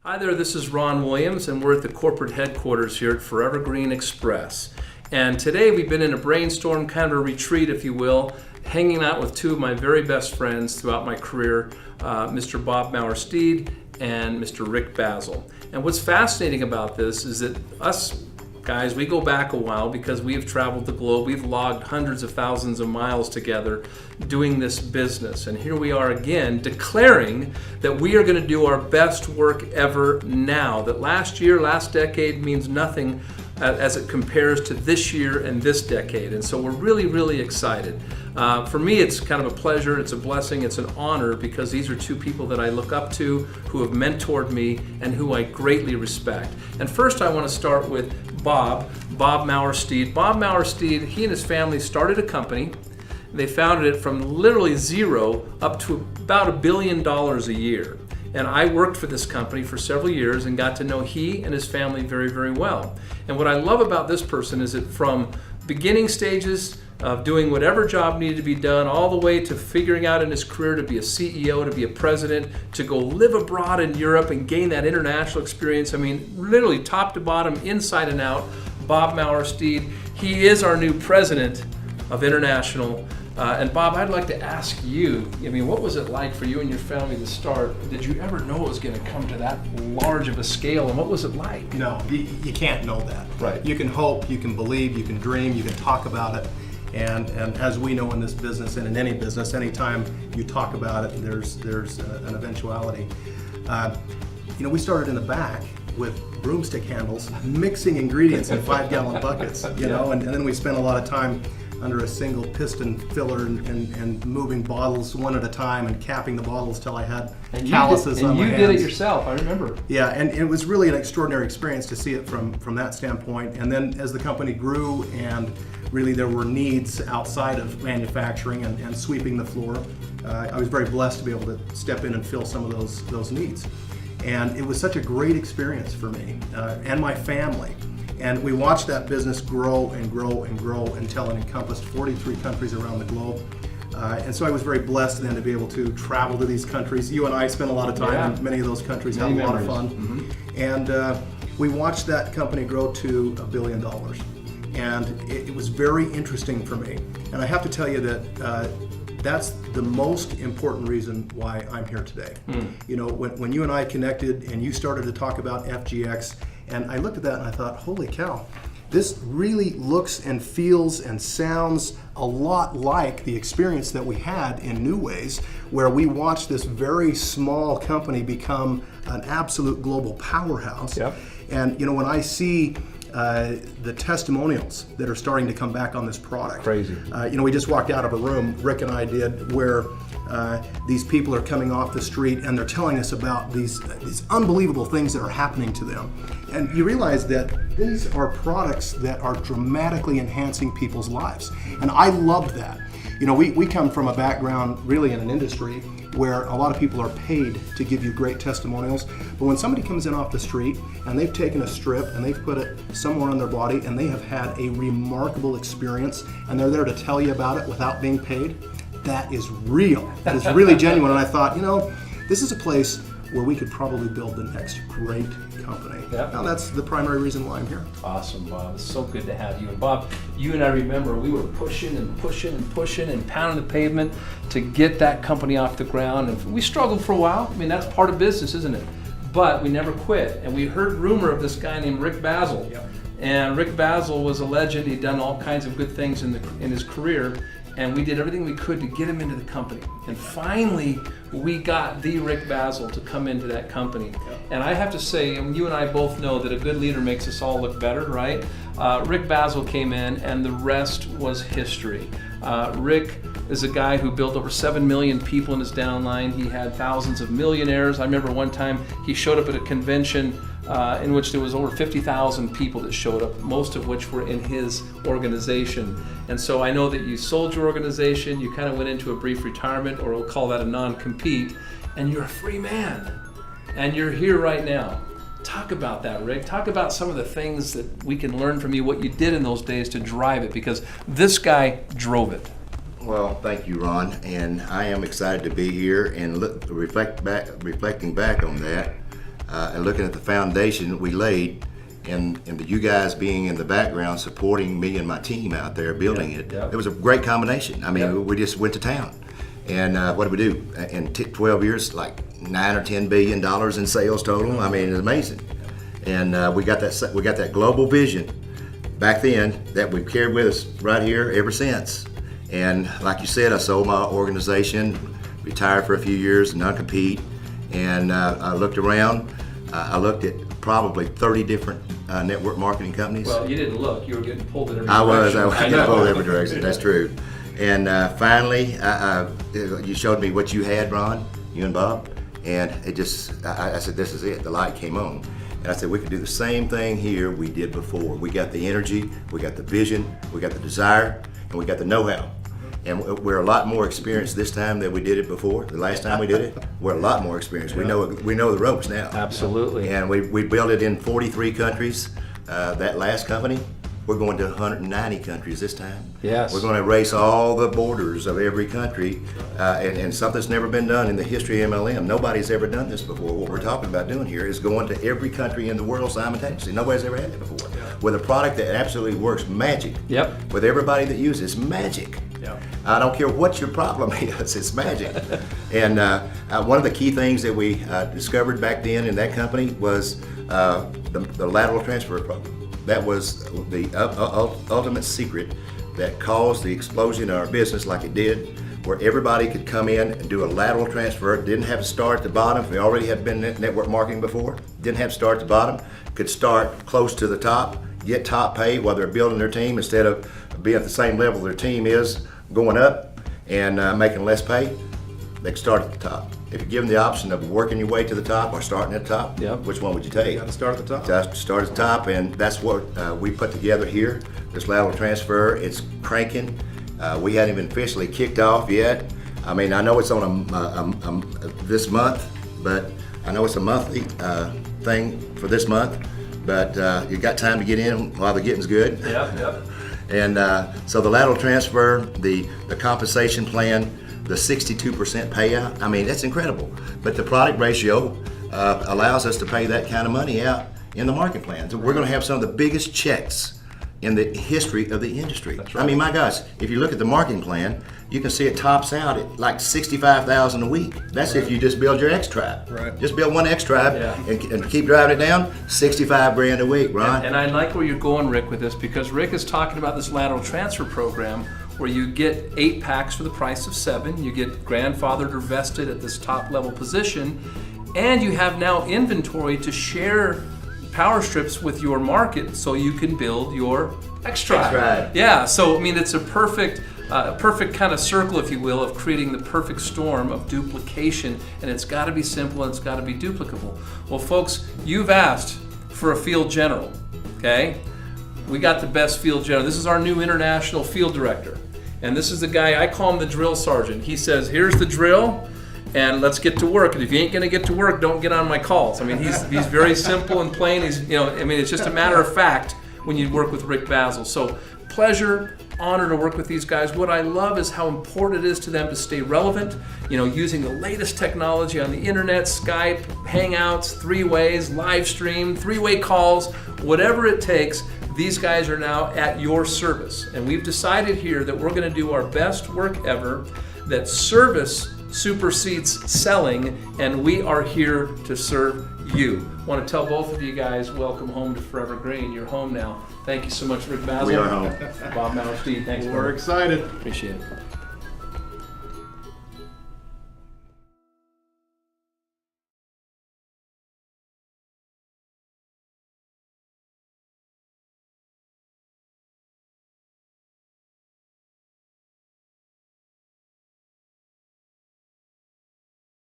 Hi there, this is Ron Williams, and we're at the corporate headquarters here at Forevergreen Express. And today we've been in a brainstorm, kind of a retreat, if you will, hanging out with two of my very best friends throughout my career, Mr. Bob Mower Steed and Mr. Rick Bazzill. And what's fascinating about this is that us guys, we go back a while because we have traveled the globe. We've logged hundreds of thousands of miles together doing this business. And here we are again declaring that we are going to do our best work ever now. That last year, last decade means nothing as it compares to this year and this decade. And so we're really, really excited. For me, it's kind of a pleasure, it's a blessing, it's an honor because these are two people that I look up to, who have mentored me, and who I greatly respect. And first I want to start with Bob Mower Steed. Bob Mower Steed, he and his family started a company. They founded it from literally zero up to about $1 billion a year. And I worked for this company for several years and got to know he and his family very, very well. And what I love about this person is that from beginning stages of doing whatever job needed to be done, all the way to figuring out in his career to be a CEO, to be a president, to go live abroad in Europe and gain that international experience. I mean, literally top to bottom, inside and out, Bob Mower Steed. He is our new president of International. And Bob, I'd like to ask you, I mean, what was it like for you and your family to start? Did you ever know it was going to come to that large of a scale, and what was it like? No, you can't know that. Right. You can hope, you can believe, you can dream, you can talk about it. And as we know in this business and in any business, anytime you talk about it, there's an eventuality. We started in the back with broomstick handles, mixing ingredients in 5-gallon buckets, and then we spent a lot of time under a single piston filler and moving bottles one at a time and capping the bottles till I had calluses on my hands. And you did it yourself, I remember. Yeah, and it was really an extraordinary experience to see it from that standpoint. And then as the company grew and really there were needs outside of manufacturing and sweeping the floor, I was very blessed to be able to step in and fill some of those needs. And it was such a great experience for me and my family. And we watched that business grow and grow and grow until it encompassed 43 countries around the globe. And so I was very blessed then to be able to travel to these countries. You and I spent a lot of time in many of those countries, had a lot of fun. Mm-hmm. And we watched that company grow to $1 billion. And it was very interesting for me. And I have to tell you that that's the most important reason why I'm here today. When you and I connected and you started to talk about FGX, and I looked at that and I thought, holy cow, this really looks and feels and sounds a lot like the experience that we had in New Ways, where we watched this very small company become an absolute global powerhouse. Yep. And when I see the testimonials that are starting to come back on this product. Crazy. We just walked out of a room, Rick and I did, where these people are coming off the street and they're telling us about these unbelievable things that are happening to them. And you realize that these are products that are dramatically enhancing people's lives. And I love that. We come from a background really in an industry where a lot of people are paid to give you great testimonials. But when somebody comes in off the street and they've taken a strip and they've put it somewhere on their body and they have had a remarkable experience and they're there to tell you about it without being paid, that is real. That is really genuine. And I thought, this is a place where we could probably build the next great company. Yep. Now that's the primary reason why I'm here. Awesome, Bob. It's so good to have you. And Bob, you and I remember we were pushing and pounding the pavement to get that company off the ground. And we struggled for a while. I mean, that's part of business, isn't it? But we never quit. And we heard rumor of this guy named Rick Bazzill. Yep. And Rick Bazzill was a legend. He'd done all kinds of good things in his career. And we did everything we could to get him into the company. And finally, we got the Rick Bazzill to come into that company. Yep. And I have to say, and you and I both know that a good leader makes us all look better, right? Rick Bazzill came in and the rest was history. Rick is a guy who built over 7 million people in his downline. He had thousands of millionaires. I remember one time he showed up at a convention in which there was over 50,000 people that showed up, most of which were in his organization. And so I know that you sold your organization, you kind of went into a brief retirement, or we'll call that a non-compete, and you're a free man. And you're here right now. Talk about that, Rick. Talk about some of the things that we can learn from you, what you did in those days to drive it, because this guy drove it. Well, thank you, Ron, and I am excited to be here and reflecting back on that. and looking at the foundation we laid, and you guys being in the background supporting me and my team out there building it, it was a great combination. I mean, we just went to town. And what did we do? In 12 years, like $9 or $10 billion in sales total. I mean, it's amazing. And we got that global vision back then that we've carried with us right here ever since. And like you said, I sold my organization, retired for a few years, non-compete, and I looked around. I looked at probably 30 different network marketing companies. Well, you didn't look. You were getting pulled in every I direction. was getting pulled in every direction. That's true. And finally, you showed me what you had, Ron, you and Bob, and it just, I said, this is it. The light came on. And I said, we could do the same thing here we did before. We got the energy, we got the vision, we got the desire, and we got the know-how. And we're a lot more experienced this time than we did it before. The last time we did it, we're a lot more experienced. We know the ropes now. Absolutely. And we built it in 43 countries. That last company, we're going to 190 countries this time. Yes. We're going to erase all the borders of every country, and something's never been done in the history of MLM. Nobody's ever done this before. What we're talking about doing here is going to every country in the world simultaneously. Nobody's ever had it before. With a product that absolutely works magic. Yep. With everybody that uses it, it's magic. Yep. I don't care what your problem is, it's magic. And one of the key things that we discovered back then in that company was the lateral transfer program. That was the ultimate secret that caused the explosion in our business like it did, where everybody could come in and do a lateral transfer. Didn't have to start at the bottom. We already had been in network marketing before. Didn't have to start at the bottom. Could start close to the top, get top pay while they're building their team instead of being at the same level their team is, going up and making less pay. They can start at the top. If you give them the option of working your way to the top or starting at the top, which one would you take? You got to start at the top. Start at the top, and that's what we put together here, this lateral transfer. It's cranking. We hadn't even officially kicked off yet. I mean, I know it's on this month, but I know it's a monthly thing for this month, but you got time to get in while the getting's good. Yep. And so the lateral transfer, the compensation plan, the 62% payout, I mean, that's incredible. But the product ratio allows us to pay that kind of money out in the market plan. So we're going to have some of the biggest checks in the history of the industry. That's right. I mean, my gosh, if you look at the marketing plan, you can see it tops out at like $65,000 a week. That's if you just build your X Tribe. Right. Just build one X Tribe and keep driving it down, 65 grand a week, Ron. And I like where you're going, Rick, with this, because Rick is talking about this lateral transfer program where you get 8 packs for the price of 7. You get grandfathered or vested at this top level position, and you have now inventory to share power strips with your market so you can build your X-Tribe. X-Tribe. Yeah, so I mean, it's a perfect kind of circle, if you will, of creating the perfect storm of duplication, and it's got to be simple and it's got to be duplicable. Well, folks, you've asked for a field general, okay? We got the best field general. This is our new international field director, and this is the guy, I call him the drill sergeant. He says, here's the drill, and let's get to work. And if you ain't gonna get to work, don't get on my calls. I mean, he's very simple and plain. It's just a matter of fact when you work with Rick Bazzill. So pleasure, honor to work with these guys. What I love is how important it is to them to stay relevant, using the latest technology on the internet, Skype, Hangouts, 3-ways, live stream, 3-way calls, whatever it takes. These guys are now at your service. And we've decided here that we're gonna do our best work ever, that service supersedes selling, and we are here to serve you. I want to tell both of you guys, welcome home to Forever Green. You're home now. Thank you so much, Rick Bazzill. We are home. Bob Mower Steed, thanks. We're excited. Appreciate it.